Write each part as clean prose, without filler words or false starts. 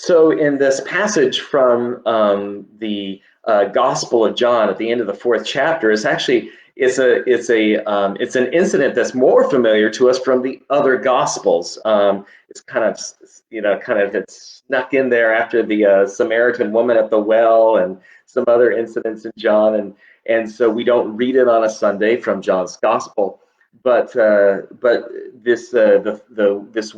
So in this passage from the Gospel of John at the end of the fourth chapter, it's an incident that's more familiar to us from the other Gospels. It's kind of it's snuck in there after the Samaritan woman at the well and some other incidents in John, and so we don't read it on a Sunday from John's Gospel. But this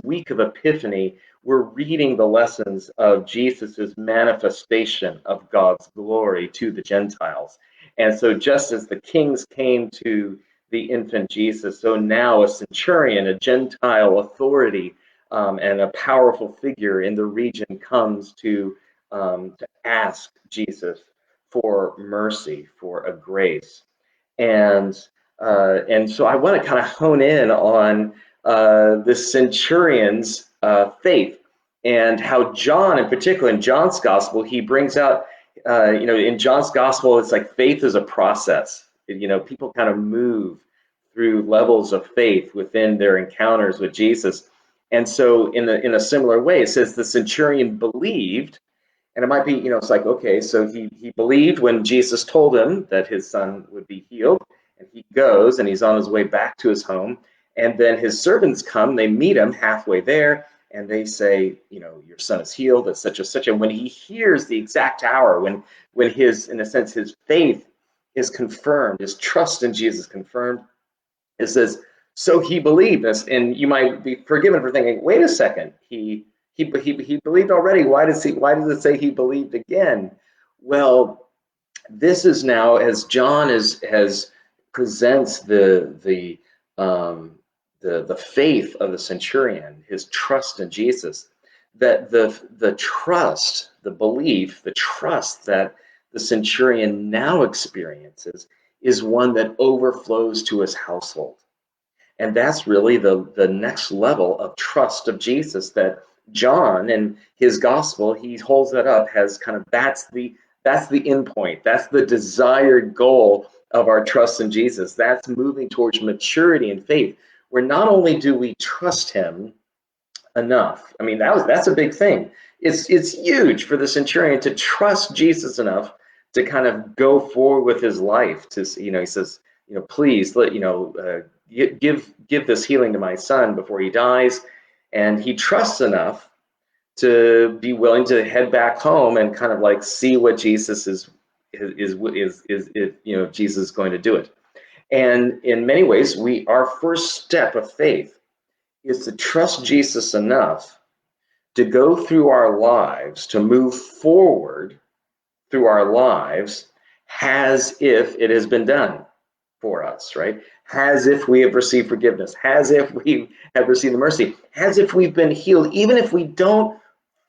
week of Epiphany, we're reading the lessons of Jesus's manifestation of God's glory to the Gentiles. And so just as the kings came to the infant Jesus, so now a centurion, a Gentile authority, and a powerful figure in the region comes to ask Jesus for mercy, for a grace. And so I want to kind of hone in on the centurion's faith, and how John, in particular, in John's gospel, he brings out, in John's gospel, it's like faith is a process. People kind of move through levels of faith within their encounters with Jesus. And so in a similar way, it says the centurion believed, and it might be, it's like, okay, so he believed when Jesus told him that his son would be healed, and he goes and he's on his way back to his home. And then his servants come, they meet him halfway there, and they say, your son is healed at such and such. And when he hears the exact hour, when his, in a sense, his faith is confirmed, his trust in Jesus confirmed, it says, so he believed this. And you might be forgiven for thinking, wait a second, he believed already. Why does it say he believed again? Well, this is now, as John has presents the faith of the centurion, his trust in Jesus, that the trust, the belief, the trust that the centurion now experiences is one that overflows to his household. And that's really the next level of trust of Jesus that John in his gospel, he holds that up as kind of that's the end point. That's the desired goal of our trust in Jesus. That's moving towards maturity in faith, where not only do we trust him enough. I mean, that's a big thing. It's huge for the centurion to trust Jesus enough to kind of go forward with his life. To he says, please let give this healing to my son before he dies, and he trusts enough to be willing to head back home and kind of like see what Jesus is Jesus is going to do it. And in many ways, our first step of faith is to trust Jesus enough to go through our lives, to move forward through our lives as if it has been done for us, right? As if we have received forgiveness, as if we have received the mercy, as if we've been healed, even if we don't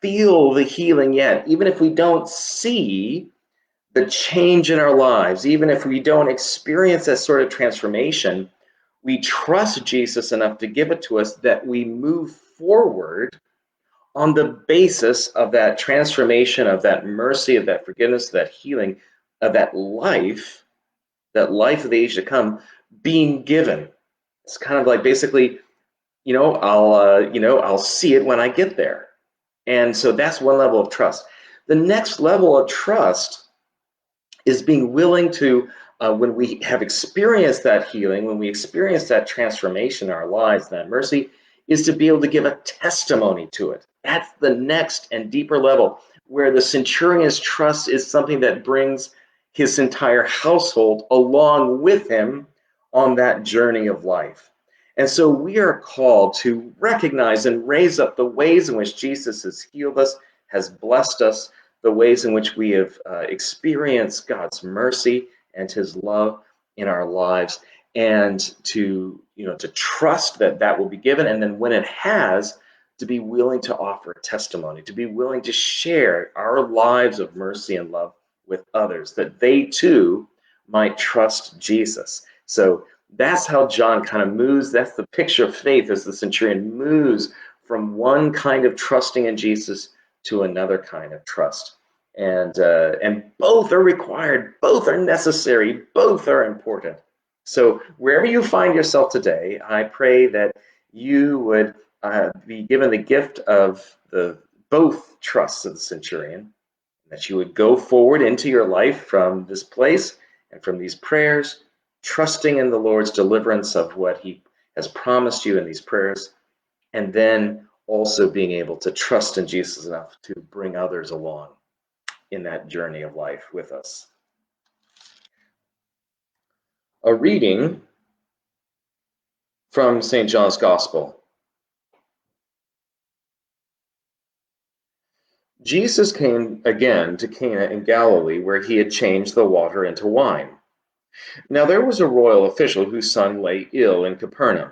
feel the healing yet, even if we don't see the change in our lives, even if we don't experience that sort of transformation, we trust Jesus enough to give it to us that we move forward on the basis of that transformation, of that mercy, of that forgiveness, that healing, of that life of the age to come being given. It's kind of like basically, I'll see it when I get there. And so that's one level of trust. The next level of trust is being willing to, when we have experienced that healing, when we experience that transformation in our lives, that mercy, is to be able to give a testimony to it. That's the next and deeper level, where the centurion's trust is something that brings his entire household along with him on that journey of life. And so we are called to recognize and raise up the ways in which Jesus has healed us, has blessed us, the ways in which we have experienced God's mercy and his love in our lives, and to trust that will be given. And then when it has, to be willing to offer a testimony, to be willing to share our lives of mercy and love with others, that they too might trust Jesus. So that's how John kind of moves. That's the picture of faith as the centurion moves from one kind of trusting in Jesus to another kind of trust. And both are required, both are necessary, both are important. So wherever you find yourself today, I pray that you would be given the gift of both trusts of the centurion, that you would go forward into your life from this place and from these prayers, trusting in the Lord's deliverance of what he has promised you in these prayers, and then also being able to trust in Jesus enough to bring others along in that journey of life with us. A reading from St. John's Gospel. Jesus came again to Cana in Galilee, where he had changed the water into wine. Now there was a royal official whose son lay ill in Capernaum.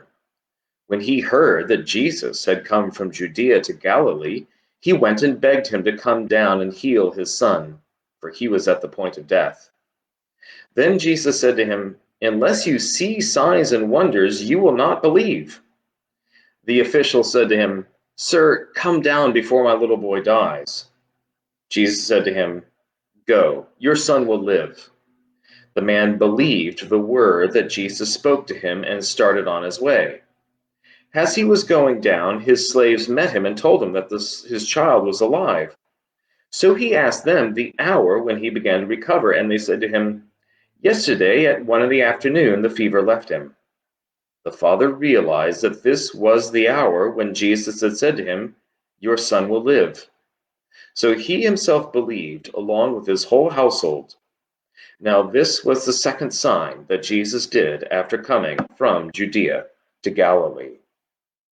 When he heard that Jesus had come from Judea to Galilee, he went and begged him to come down and heal his son, for he was at the point of death. Then Jesus said to him, "Unless you see signs and wonders, you will not believe." The official said to him, "Sir, come down before my little boy dies." Jesus said to him, "Go, your son will live." The man believed the word that Jesus spoke to him and started on his way. As he was going down, his slaves met him and told him that his child was alive. So he asked them the hour when he began to recover, and they said to him, "Yesterday at 1 in the afternoon the fever left him." The father realized that this was the hour when Jesus had said to him, "Your son will live." So he himself believed, along with his whole household. Now this was the second sign that Jesus did after coming from Judea to Galilee.